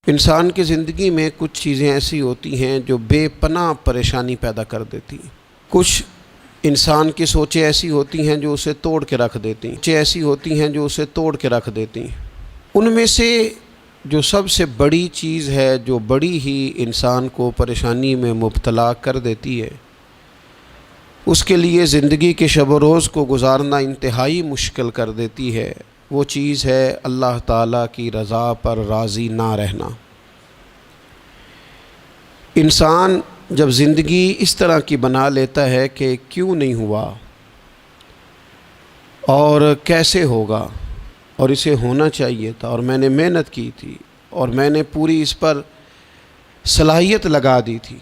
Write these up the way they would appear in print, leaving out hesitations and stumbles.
انسان کی زندگی میں کچھ چیزیں ایسی ہوتی ہیں جو بے پناہ پریشانی پیدا کر دیتی ہیں۔ کچھ انسان کی سوچیں ایسی ہوتی ہیں جو اسے توڑ کے رکھ دیتی ہیں، ان میں سے جو سب سے بڑی چیز ہے، جو بڑی ہی انسان کو پریشانی میں مبتلا کر دیتی ہے، اس کے لیے زندگی کے شب و روز کو گزارنا انتہائی مشکل کر دیتی ہے، وہ چیز ہے اللہ تعالیٰ کی رضا پر راضی نہ رہنا۔ انسان جب زندگی اس طرح کی بنا لیتا ہے کہ کیوں نہیں ہوا اور کیسے ہوگا اور اسے ہونا چاہیے تھا اور میں نے محنت کی تھی اور میں نے پوری اس پر صلاحیت لگا دی تھی،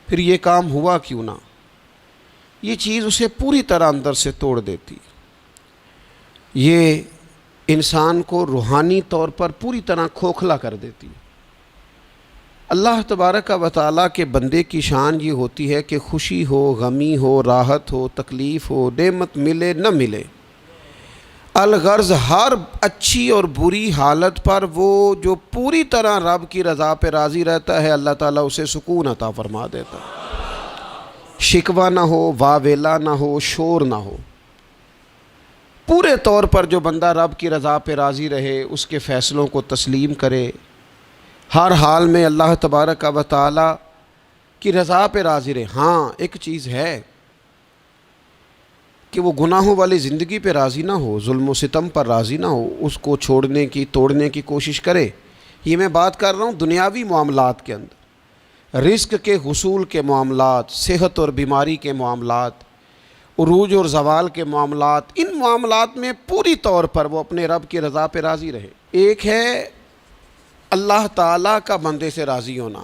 پھر یہ کام ہوا کیوں نہ، یہ چیز اسے پوری طرح اندر سے توڑ دیتی، یہ انسان کو روحانی طور پر پوری طرح کھوکھلا کر دیتی۔ اللہ تبارک و تعالیٰ کے بندے کی شان یہ ہوتی ہے کہ خوشی ہو، غمی ہو، راحت ہو، تکلیف ہو، نعمت ملے نہ ملے، الغرض ہر اچھی اور بری حالت پر وہ جو پوری طرح رب کی رضا پہ راضی رہتا ہے، اللہ تعالیٰ اسے سکون عطا فرما دیتا ہے، شکوہ نہ ہو، واویلا نہ ہو، شور نہ ہو۔ پورے طور پر جو بندہ رب کی رضا پہ راضی رہے، اس کے فیصلوں کو تسلیم کرے، ہر حال میں اللہ تبارک و تعالیٰ کی رضا پہ راضی رہے۔ ہاں ایک چیز ہے کہ وہ گناہوں والی زندگی پہ راضی نہ ہو، ظلم و ستم پر راضی نہ ہو، اس کو چھوڑنے کی، توڑنے کی کوشش کرے۔ یہ میں بات کر رہا ہوں دنیاوی معاملات کے اندر، رزق کے حصول کے معاملات، صحت اور بیماری کے معاملات، عروج اور زوال کے معاملات، ان معاملات میں پوری طور پر وہ اپنے رب کی رضا پہ راضی رہے۔ ایک ہے اللہ تعالیٰ کا بندے سے راضی ہونا،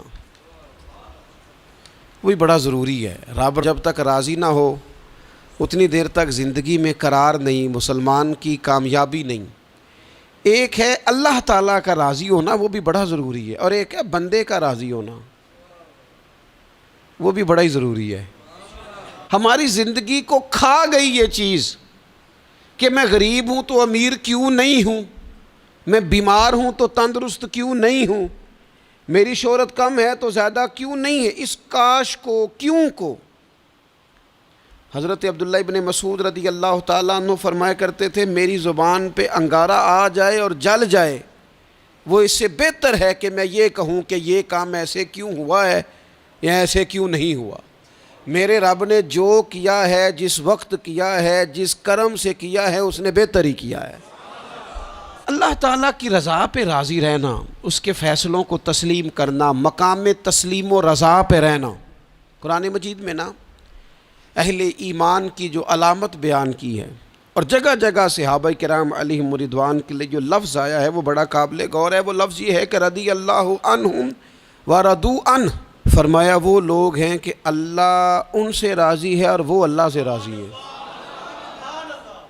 وہی بڑا ضروری ہے۔ رب جب تک راضی نہ ہو اتنی دیر تک زندگی میں قرار نہیں، مسلمان کی کامیابی نہیں۔ ایک ہے اللہ تعالیٰ کا راضی ہونا، وہ بھی بڑا ضروری ہے، اور ایک ہے بندے کا راضی ہونا، وہ بھی بڑا ہی ضروری ہے۔ ہماری زندگی کو کھا گئی یہ چیز کہ میں غریب ہوں تو امیر کیوں نہیں ہوں، میں بیمار ہوں تو تندرست کیوں نہیں ہوں، میری شہرت کم ہے تو زیادہ کیوں نہیں ہے، اس کاش کو، کیوں کو۔ حضرت عبداللہ ابن مسعود رضی اللہ تعالیٰ عنہ فرمایا کرتے تھے، میری زبان پہ انگارہ آ جائے اور جل جائے، وہ اس سے بہتر ہے کہ میں یہ کہوں کہ یہ کام ایسے کیوں ہوا ہے یا ایسے کیوں نہیں ہوا۔ میرے رب نے جو کیا ہے، جس وقت کیا ہے، جس کرم سے کیا ہے، اس نے بہتر ہی کیا ہے۔ اللہ تعالیٰ کی رضا پہ راضی رہنا، اس کے فیصلوں کو تسلیم کرنا، مقام تسلیم و رضا پہ رہنا۔ قرآن مجید میں نا اہل ایمان کی جو علامت بیان کی ہے، اور جگہ جگہ صحابہ کرام علیہم رضوان کے لیے جو لفظ آیا ہے وہ بڑا قابل غور ہے۔ وہ لفظ یہ ہے کہ رضی اللہ عنہم ورضوا عنہ، فرمایا وہ لوگ ہیں کہ اللہ ان سے راضی ہے اور وہ اللہ سے راضی ہیں،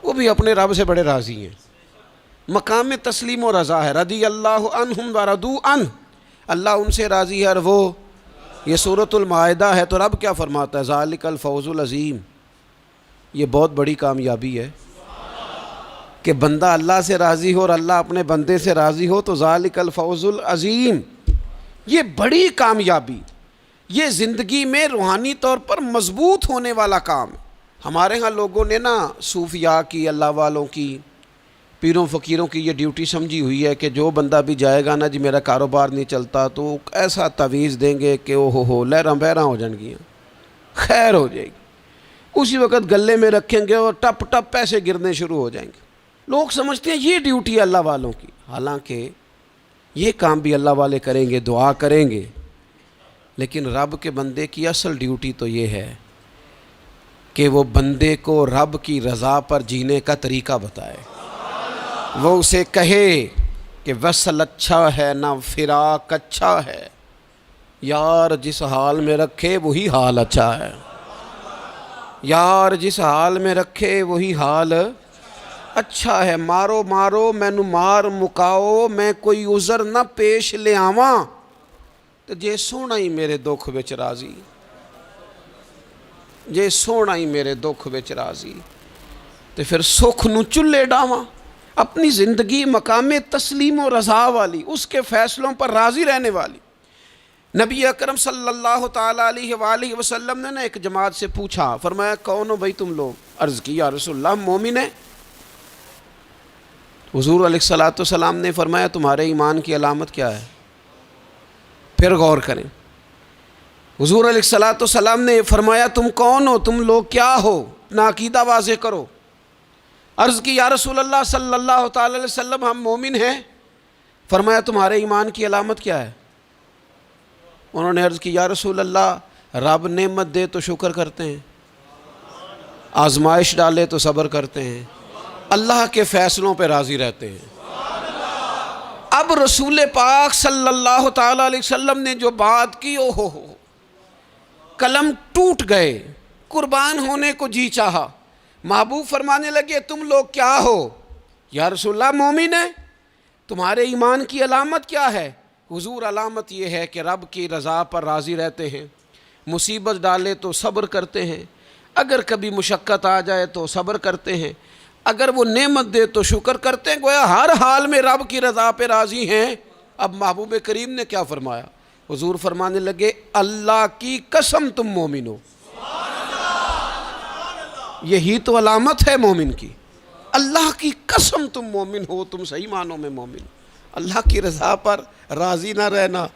وہ بھی اپنے رب سے بڑے راضی ہیں۔ مقام تسلیم و رضا ہے، رضی اللہ عنہم ورضوا عنہ، اللہ ان سے راضی ہے اور وہ، یہ سورۃ المائدہ ہے، تو رب کیا فرماتا ہے؟ ذالک الفوز العظیم، یہ بہت بڑی کامیابی ہے کہ بندہ اللہ سے راضی ہو اور اللہ اپنے بندے سے راضی ہو، تو ذالک الفوز العظیم، یہ بڑی کامیابی، یہ زندگی میں روحانی طور پر مضبوط ہونے والا کام ہے۔ ہمارے ہاں لوگوں نے نا صوفیاء کی، اللہ والوں کی، پیروں فقیروں کی یہ ڈیوٹی سمجھی ہوئی ہے کہ جو بندہ بھی جائے گا نا جی میرا کاروبار نہیں چلتا، تو ایسا تعویذ دیں گے کہ او ہو لہراں بہراں ہو جان گیاں، خیر ہو جائے گی، اسی وقت گلے میں رکھیں گے اور ٹپ ٹپ پیسے گرنے شروع ہو جائیں گے۔ لوگ سمجھتے ہیں یہ ڈیوٹی ہے اللہ والوں کی، حالانکہ یہ کام بھی اللہ والے کریں گے، دعا کریں گے، لیکن رب کے بندے کی اصل ڈیوٹی تو یہ ہے کہ وہ بندے کو رب کی رضا پر جینے کا طریقہ بتائے، وہ اسے کہے کہ وصل اچھا ہے نہ فراق اچھا ہے، یار جس حال میں رکھے وہی حال اچھا ہے، یار جس حال میں رکھے وہی حال اچھا ہے، مارو مارو مینو مار مکاؤ، میں کوئی عذر نہ پیش لے آواں، تو جے سونا ہی میرے دکھ وچ راضی، جے سونا ہی میرے دکھ وچ راضی، تو پھر سکھ نو چلے ڈاواں، اپنی زندگی مقام تسلیم و رضا والی، اس کے فیصلوں پر راضی رہنے والی۔ نبی اکرم صلی اللہ تعالیٰ علیہ وآلہ وسلم نے ایک جماعت سے پوچھا، فرمایا کون ہو بھائی تم لوگ؟ عرض کی یا رسول اللہ ہم مومن ہیں۔ حضور علیہ الصلوۃ والسلام نے فرمایا تمہارے ایمان کی علامت کیا ہے؟ پھر غور کریں، حضور علیہ الصلوۃ والسلام نے فرمایا تم کون ہو، تم لوگ کیا ہو، اپنا عقیدہ واضح کرو۔ عرض کی یا رسول اللہ صلی اللہ تعالی علیہ وسلم ہم مومن ہیں۔ فرمایا تمہارے ایمان کی علامت کیا ہے؟ انہوں نے عرض کی یا رسول اللہ رب نعمت دے تو شکر کرتے ہیں، آزمائش ڈالے تو صبر کرتے ہیں، اللہ کے فیصلوں پہ راضی رہتے ہیں۔ اب رسول پاک صلی اللہ تعالی علیہ وسلم نے جو بات کی، ہو قلم ٹوٹ گئے، قربان ہونے کو جی چاہا۔ محبوب فرمانے لگے تم لوگ کیا ہو؟ یا رسول اللہ مومن ہیں۔ تمہارے ایمان کی علامت کیا ہے؟ حضور علامت یہ ہے کہ رب کی رضا پر راضی رہتے ہیں، مصیبت ڈالے تو صبر کرتے ہیں، اگر کبھی مشقت آ جائے تو صبر کرتے ہیں، اگر وہ نعمت دے تو شکر کرتے ہیں، گویا ہر حال میں رب کی رضا پہ راضی ہیں۔ اب محبوب کریم نے کیا فرمایا؟ حضور فرمانے لگے اللہ کی قسم تم مومن ہو۔ یہی تو علامت ہے مومن کی، اللہ کی قسم تم مومن ہو، تم صحیح معنوں میں مومن ہو۔ اللہ کی رضا پر راضی نہ رہنا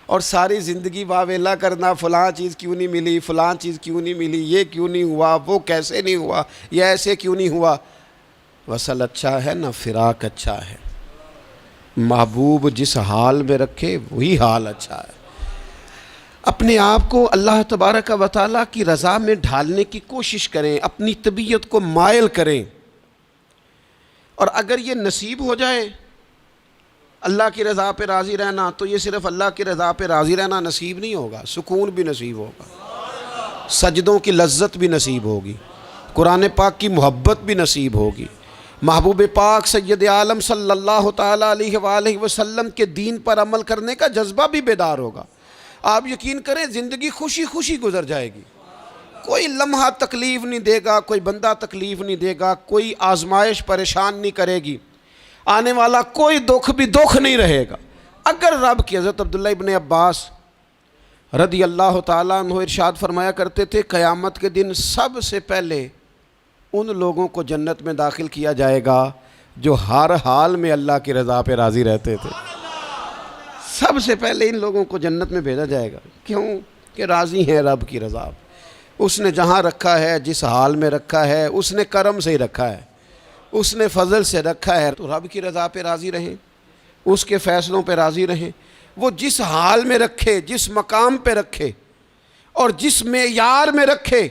اور ساری زندگی واویلا کرنا، فلاں چیز کیوں نہیں ملی، فلاں چیز کیوں نہیں ملی، یہ کیوں نہیں ہوا، وہ کیسے نہیں ہوا، یہ ایسے کیوں نہیں ہوا۔ وصل اچھا ہے نہ فراق اچھا ہے، محبوب جس حال میں رکھے وہی حال اچھا ہے۔ اپنے آپ کو اللہ تبارک و تعالیٰ کی رضا میں ڈھالنے کی کوشش کریں، اپنی طبیعت کو مائل کریں، اور اگر یہ نصیب ہو جائے اللہ کی رضا پہ راضی رہنا، تو یہ صرف اللہ کی رضا پہ راضی رہنا نصیب نہیں ہوگا، سکون بھی نصیب ہوگا، سجدوں کی لذت بھی نصیب ہوگی، قرآن پاک کی محبت بھی نصیب ہوگی، محبوب پاک سید عالم صلی اللہ تعالیٰ علیہ وآلہ وسلم کے دین پر عمل کرنے کا جذبہ بھی بیدار ہوگا۔ آپ یقین کریں زندگی خوشی خوشی گزر جائے گی، کوئی لمحہ تکلیف نہیں دے گا، کوئی بندہ تکلیف نہیں دے گا، کوئی آزمائش پریشان نہیں کرے گی، آنے والا کوئی دکھ بھی دکھ نہیں رہے گا۔ اگر رب کی حضرت عبداللہ ابن عباس رضی اللہ تعالیٰ عنہ ارشاد فرمایا کرتے تھے قیامت کے دن سب سے پہلے ان لوگوں کو جنت میں داخل کیا جائے گا جو ہر حال میں اللہ کی رضا پہ راضی رہتے تھے۔ سب سے پہلے ان لوگوں کو جنت میں بھیجا جائے گا، کیوں کہ راضی ہیں رب کی رضا پہ۔ اس نے جہاں رکھا ہے، جس حال میں رکھا ہے، اس نے کرم سے ہی رکھا ہے، اس نے فضل سے رکھا ہے، تو رب کی رضا پہ راضی رہیں، اس کے فیصلوں پہ راضی رہیں۔ وہ جس حال میں رکھے، جس مقام پہ رکھے اور جس معیار میں رکھے۔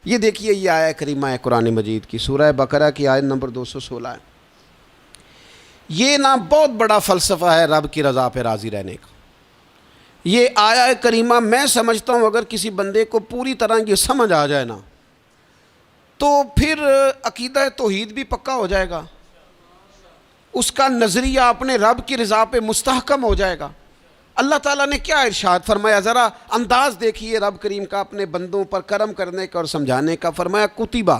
یہ دیکھیے یہ آیہ کریمہ ہے قرآن مجید کی، سورہ بقرہ کی آیت نمبر 216 ہے۔ یہ نا بہت بڑا فلسفہ ہے رب کی رضا پہ راضی رہنے کا۔ یہ آیہ کریمہ میں سمجھتا ہوں اگر کسی بندے کو پوری طرح یہ سمجھ آ جائے نا، تو پھر عقیدہ توحید بھی پکا ہو جائے گا، اس کا نظریہ اپنے رب کی رضا پہ مستحکم ہو جائے گا۔ اللہ تعالیٰ نے کیا ارشاد فرمایا، ذرا انداز دیکھیے رب کریم کا اپنے بندوں پر کرم کرنے کا اور سمجھانے کا۔ فرمایا کتبہ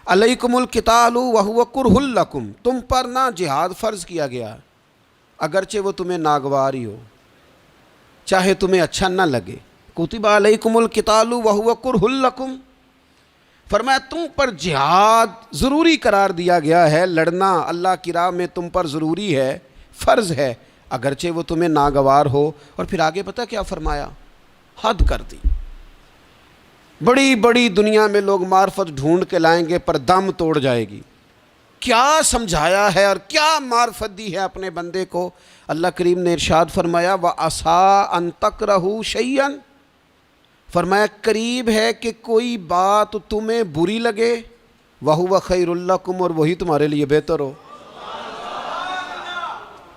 علیکم القتال وہو کرہ لکم، تم پر نہ جہاد فرض کیا گیا اگرچہ وہ تمہیں ناگوار ہی ہو، چاہے تمہیں اچھا نہ لگے۔ کتبہ علیکم القتال وہو کرہ لکم، فرمایا تم پر جہاد ضروری قرار دیا گیا ہے، لڑنا اللہ کی راہ میں تم پر ضروری ہے، فرض ہے، اگرچہ وہ تمہیں ناگوار ہو۔ اور پھر آگے پتہ کیا فرمایا، حد کر دی۔ بڑی بڑی دنیا میں لوگ معرفت ڈھونڈ کے لائیں گے پر دم توڑ جائے گی۔ کیا سمجھایا ہے اور کیا معرفت دی ہے اپنے بندے کو۔ اللہ کریم نے ارشاد فرمایا وَعَسَىٰ أَن تَكْرَهُوا شَيْئًا، فرمایا قریب ہے کہ کوئی بات تمہیں بری لگے، وَهُوَ خَيْرٌ لَكُمْ، اور وہی تمہارے لیے بہتر ہو۔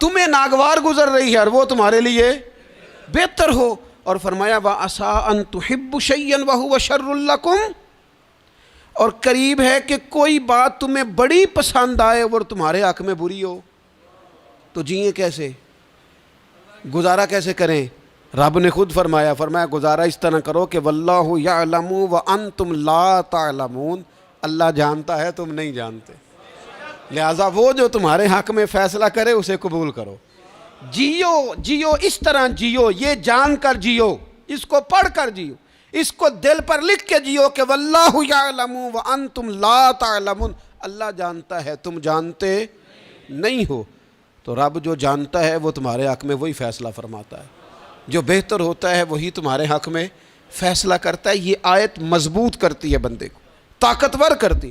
تمہیں ناگوار گزر رہی ہے اور وہ تمہارے لیے بہتر ہو۔ اور فرمایا وَعَسَىٰ أَن تُحِبُّوا شَيْئًا وَهُوَ شَرٌّ لَكُمْ، اور قریب ہے کہ کوئی بات تمہیں بڑی پسند آئے اور تمہارے حق میں بری ہو۔ تو جئیں کیسے، گزارا کیسے کریں؟ رب نے خود فرمایا گزارا اس طرح کرو کہ واللہ یعلم وانتم لا تعلمون، اللہ جانتا ہے تم نہیں جانتے۔ لہٰذا وہ جو تمہارے حق میں فیصلہ کرے اسے قبول کرو. جیو اس طرح جیو، یہ جان کر جیو، اس کو پڑھ کر جیو، اس کو دل پر لکھ کے جیو کہ واللہ یعلم وانتم لا تعلمون. اللہ جانتا ہے، تم جانتے نہیں ہو. تو رب جو جانتا ہے وہ تمہارے حق میں وہی فیصلہ فرماتا ہے، جو بہتر ہوتا ہے وہی تمہارے حق میں فیصلہ کرتا ہے. یہ آیت مضبوط کرتی ہے بندے کو، طاقتور کرتی.